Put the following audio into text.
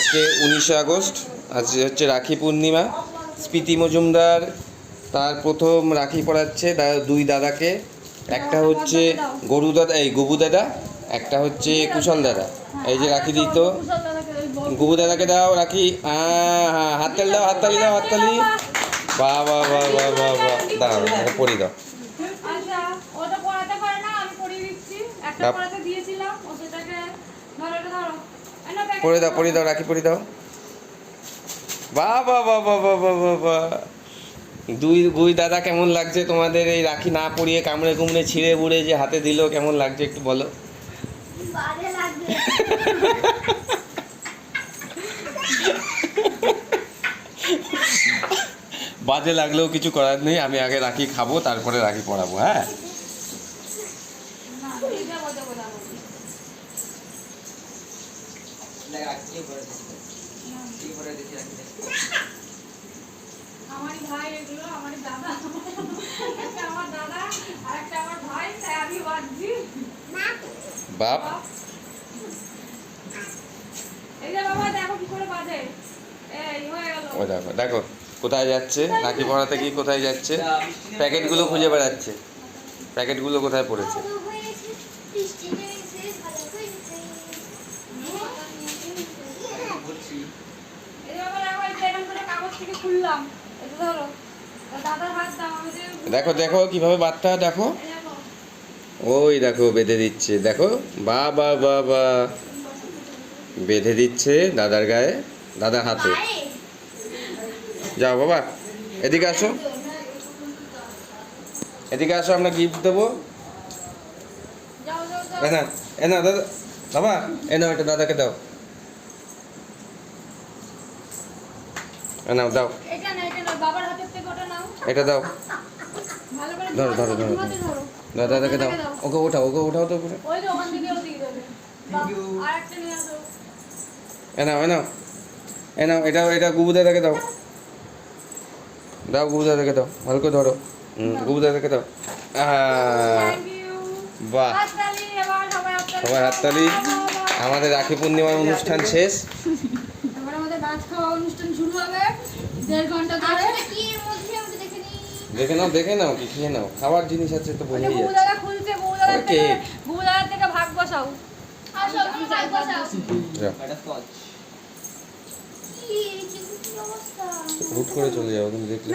আজকে 19শে আগস্ট, আজ হচ্ছে রাখি পূর্ণিমা। স্মৃতি মজুমদার তার প্রথম রাখি পরাচ্ছে দুই দাদাকে। একটা হচ্ছে গবু দাদা, একটা হচ্ছে কুশল দাদা। এই যে রাখি দিত, গবু দাদাকে দাও রাখি। হ্যাঁ, হাততালি দাও, হাততালি দাও, হাততালি। বাহ বাহ বাহ বাহ বাহ বাহ, দাঁড়াও, এটা পরিয়ে দাও। পরিয়ে দাও রাখি, পরিয়ে দাও। বাহ বাহ বাহ বাহ বাহ বাহ বাহ বাহ। দুই দাদা কেমন লাগছে তোমাদের এই রাখি না পরিয়ে কামড়ে কুমড়ে ছিঁড়ে বুড়ে যে হাতে দিল, কেমন লাগছে একটু বলো। বাজে লাগলেও কিছু করার নেই, আমি আগে রাখি খাবো তারপরে রাখি পরাবো। হ্যাঁ, বাপ ও দেখো দেখো কোথায় যাচ্ছে রাখি পরাতে, কি কোথায় যাচ্ছে, প্যাকেটগুলো খুঁজে বেড়াচ্ছে, প্যাকেটগুলো কোথায় পড়েছে। দেখো দেখো কিভাবে বাচ্চা, দেখো ওই দেখো বেঁধে দিচ্ছে, দেখো বা বা বা বা বেঁধে দিচ্ছে দাদার গায়ে, দাদার হাতে। যাও বাবা, এদিকে আসো, এদিকে আসো, আমরা গিফট দেবো। এনা দাদা, বাবা এনাও, এটা দাদাকে দাও, এনাও দাও, এটা দাও, ধরো ধরো ধরো, দাদাকে দাও, ওকে ওঠাও, ওকে ওঠাও তো উপরে। এনাও এনাও এনাও, এটা গুবু দাদাকে দাও, দাও গুবু দাদাকে দাও, ভালো করে ধরো। গুবু দাদাকে দাও। বাহ, সবাই হাততালি। আমাদের রাখি পূর্ণিমার অনুষ্ঠান শেষ। দেখে নাও, দেখে নাও, কি খেয়ে নাও, খাবার জিনিস আছে তো বোঝাই যাচ্ছে। হুট করে চলে যাও, তুমি দেখলে।